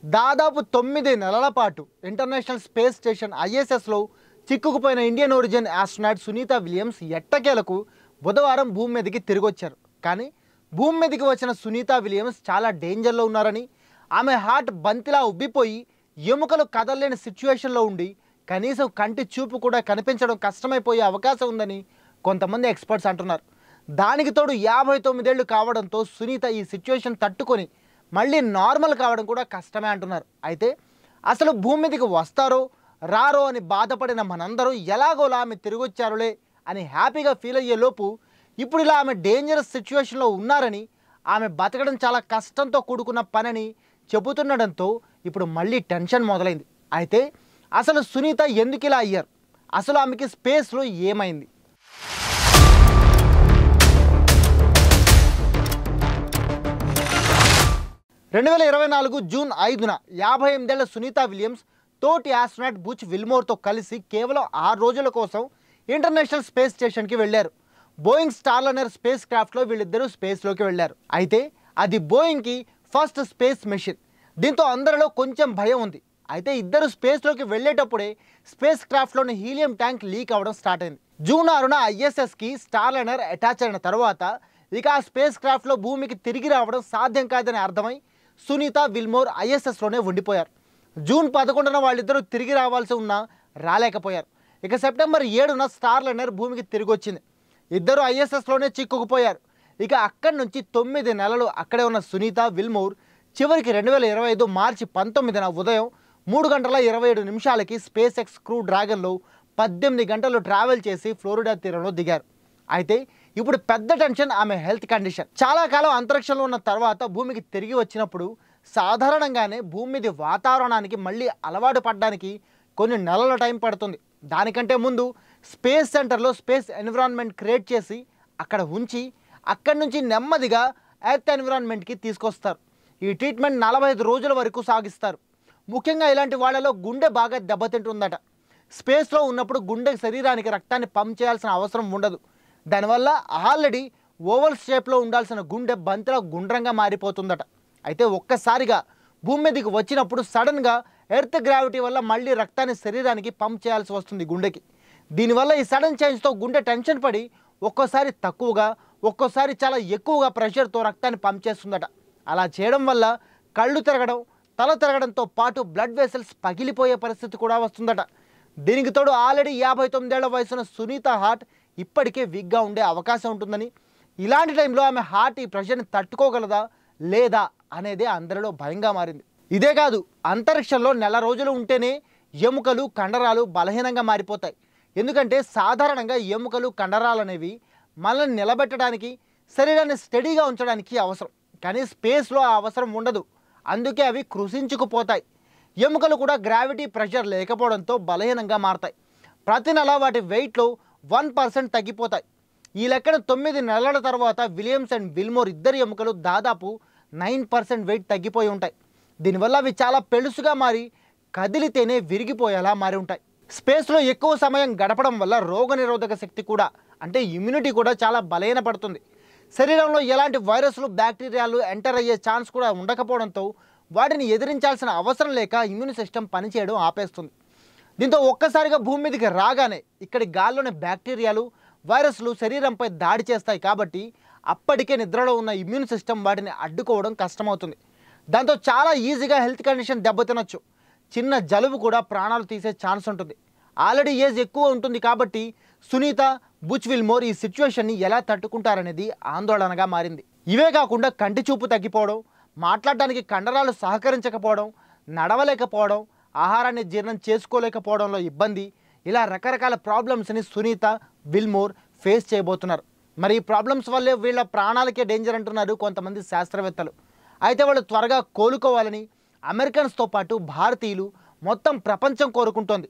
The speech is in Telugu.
దాదాపు 9 నెలల పాటు ఇంటర్నేషనల్ స్పేస్ స్టేషన్ ఐఎస్ఎస్లో చిక్కుకుపోయిన Indian origin astronaut Sunita Williams ఎట్టకేలకు బుధవారం భూమి మీదకి తిరిగొచ్చారు. కానీ భూమి మీదకి వచ్చిన సునీతా విలియమ్స్ చాలా డేంజర్లో ఉన్నారని, ఆమె హార్ట్ బంతిలా ఉబ్బిపోయి ఎముకలు కదలలేని సిచ్యువేషన్లో ఉండి కనీసం కంటి చూపు కూడా కనిపించడం కష్టమైపోయే అవకాశం ఉందని కొంతమంది ఎక్స్పర్ట్స్ అంటున్నారు. దానికి తోడు 59 ఏళ్ళు కావడంతో సునీత ఈ సిచ్యువేషన్ తట్టుకొని మళ్ళీ నార్మల్ కావడం కూడా కష్టమే అంటున్నారు. అయితే అసలు భూమి మీదకి వస్తారో రారో అని బాధపడిన మనందరూ ఎలాగోలా ఆమె తిరిగొచ్చారులే అని హ్యాపీగా ఫీల్ అయ్యే లోపు ఇప్పుడు ఇలా ఆమె డేంజరస్ సిచ్యువేషన్లో ఉన్నారని, ఆమె బతకడం చాలా కష్టంతో కూడుకున్న పనని చెబుతుండడంతో ఇప్పుడు మళ్ళీ టెన్షన్ మొదలైంది. అయితే అసలు సునీత ఎందుకు ఇలా అయ్యారు, అసలు ఆమెకి స్పేస్లో ఏమైంది? 2024 జూన్ 5న 58 ఏళ్ల సునీతా విలియమ్స్ తోటి ఆస్ట్రోనాట్ బుచ్ విల్మోర్తో కలిసి కేవలం 6 రోజుల కోసం ఇంటర్నేషనల్ స్పేస్ స్టేషన్కి వెళ్ళారు. బోయింగ్ స్టార్లైనర్ స్పేస్ క్రాఫ్ట్లో వీళ్ళిద్దరూ స్పేస్లోకి వెళ్ళారు. అయితే అది బోయింగ్కి ఫస్ట్ స్పేస్ మిషన్. దీంతో అందరిలో కొంచెం భయం ఉంది. అయితే ఇద్దరు స్పేస్లోకి వెళ్ళేటప్పుడే స్పేస్ క్రాఫ్ట్లోని హీలియం ట్యాంక్ లీక్ అవ్వడం స్టార్ట్ అయింది. జూన్ 6న ఐఎస్ఎస్కి స్టార్లైనర్ అటాచ్ అయిన తర్వాత ఇక ఆ స్పేస్ క్రాఫ్ట్లో భూమికి తిరిగి రావడం సాధ్యం కాదని అర్థమై సునీత విల్మోర్ ఐఎస్ఎస్లోనే ఉండిపోయారు. జూన్ 11న వాళ్ళిద్దరూ తిరిగి రావాల్సి ఉన్నా రాలేకపోయారు. ఇక సెప్టెంబర్ 7న స్టార్లైనర్ భూమికి తిరిగి వచ్చింది. ఇద్దరు ఐఎస్ఎస్లోనే చిక్కుకుపోయారు. ఇక అక్కడి నుంచి 9 నెలలు అక్కడే ఉన్న సునీత విల్మోర్ చివరికి 2025 మార్చి 19న ఉదయం 3 గంటల 27 నిమిషాలకి స్పేస్ ఎక్స్ క్రూ డ్రాగన్లో 18 గంటలు ట్రావెల్ చేసి ఫ్లోరిడా తీరంలో దిగారు. అయితే ఇప్పుడు పెద్ద టెన్షన్ ఆమె హెల్త్ కండిషన్. చాలా కాలం అంతరిక్షంలో ఉన్న తర్వాత భూమికి తిరిగి వచ్చినప్పుడు సాధారణంగానే భూమి మీద వాతావరణానికి మళ్ళీ అలవాటు పడడానికి కొన్ని నెలల టైం పడుతుంది. దానికంటే ముందు స్పేస్ సెంటర్లో స్పేస్ ఎన్విరాన్మెంట్ క్రియేట్ చేసి అక్కడ ఉంచి అక్కడి నుంచి నెమ్మదిగా ఎర్త్ ఎన్విరాన్మెంట్కి తీసుకొస్తారు. ఈ ట్రీట్మెంట్ 45 రోజుల వరకు సాగిస్తారు. ముఖ్యంగా ఇలాంటి వాళ్ళలో గుండె బాగా దెబ్బతింటుందట. స్పేస్లో ఉన్నప్పుడు గుండె శరీరానికి రక్తాన్ని పంప్ చేయాల్సిన అవసరం ఉండదు. దానివల్ల ఆల్రెడీ ఓవల్ షేప్లో ఉండాల్సిన గుండె బంతిలా గుండ్రంగా మారిపోతుందట. అయితే ఒక్కసారిగా భూమి మీదకి వచ్చినప్పుడు సడన్గా ఎర్త్ గ్రావిటీ వల్ల మళ్ళీ రక్తాన్ని శరీరానికి పంప్ చేయాల్సి వస్తుంది గుండెకి. దీనివల్ల ఈ సడన్ చేంజ్తో గుండె టెన్షన్ పడి ఒక్కోసారి తక్కువగా ఒక్కోసారి చాలా ఎక్కువగా ప్రెషర్తో రక్తాన్ని పంప్ చేస్తుందట. అలా చేయడం వల్ల కళ్ళు తిరగడం, తల తిరగడంతో పాటు బ్లడ్ వెసల్స్ పగిలిపోయే పరిస్థితి కూడా వస్తుందట. దీనికి తోడు ఆల్రెడీ 59 ఏళ్ల వయసున్న సునీత హార్ట్ ఇప్పటికే వీక్గా ఉండే అవకాశం ఉంటుందని, ఇలాంటి టైంలో ఆమె హార్ట్ ఈ ప్రెషర్ని తట్టుకోగలదా లేదా అనేది అందరిలో భయంగా మారింది. ఇదే కాదు, అంతరిక్షంలో నెల రోజులు ఉంటేనే ఎముకలు కండరాలు బలహీనంగా మారిపోతాయి. ఎందుకంటే సాధారణంగా ఎముకలు కండరాలు అనేవి మనల్ని నిలబెట్టడానికి, శరీరాన్ని స్టడీగా ఉంచడానికి అవసరం. కానీ స్పేస్లో ఆ అవసరం ఉండదు. అందుకే అవి కృషించుకుపోతాయి. ఎముకలు కూడా గ్రావిటీ ప్రెషర్ లేకపోవడంతో బలహీనంగా మారతాయి. ప్రతి నెల వాటి వెయిట్లో 1% తగ్గిపోతాయి. ఈ లెక్కన 9 నెలల తర్వాత విలియమ్స్ అండ్ విల్మోర్ ఇద్దరి ఎముకలు దాదాపు 9% వెయిట్ తగ్గిపోయి ఉంటాయి. దీనివల్ల అవి చాలా పెళుసుగా మారి కదిలితేనే విరిగిపోయేలా మారి ఉంటాయి. స్పేస్లో ఎక్కువ సమయం గడపడం వల్ల రోగనిరోధక శక్తి కూడా, అంటే ఇమ్యూనిటీ కూడా చాలా బలహీనపడుతుంది. శరీరంలో ఎలాంటి వైరస్లు బ్యాక్టీరియాలు ఎంటర్ అయ్యే ఛాన్స్ కూడా ఉండకపోవడంతో వాటిని ఎదిరించాల్సిన అవసరం లేక ఇమ్యూన్ సిస్టమ్ పనిచేయడం ఆపేస్తుంది. దీంతో ఒక్కసారిగా భూమి మీదకి రాగానే ఇక్కడి గాల్లోని బ్యాక్టీరియాలు వైరస్లు శరీరంపై దాడి చేస్తాయి. కాబట్టి అప్పటికే నిద్రలో ఉన్న ఇమ్యూన్ సిస్టమ్ వాటిని అడ్డుకోవడం కష్టమవుతుంది. దాంతో చాలా ఈజీగా హెల్త్ కండిషన్ దెబ్బతినొచ్చు. చిన్న జలుబు కూడా ప్రాణాలు తీసే ఛాన్స్ ఉంటుంది. ఆల్రెడీ ఏజ్ ఎక్కువ ఉంటుంది కాబట్టి సునీత బుచ్ విల్మోర్ ఈ సిచ్యువేషన్ని ఎలా తట్టుకుంటారనేది ఆందోళనగా మారింది. ఇవే కాకుండా కంటి చూపు తగ్గిపోవడం, మాట్లాడడానికి కండరాలు సహకరించకపోవడం, నడవలేకపోవడం, ఆహారాన్ని జీర్ణం చేసుకోలేకపోవడంలో ఇబ్బంది, ఇలా రకరకాల ప్రాబ్లమ్స్ని సునీత విల్మోర్ ఫేస్ చేయబోతున్నారు. మరి ఈ ప్రాబ్లమ్స్ వల్లే వీళ్ళ ప్రాణాలకే డేంజర్ అంటున్నారు కొంతమంది శాస్త్రవేత్తలు. అయితే వాళ్ళు త్వరగా కోలుకోవాలని అమెరికన్స్తో పాటు భారతీయులు మొత్తం ప్రపంచం కోరుకుంటోంది.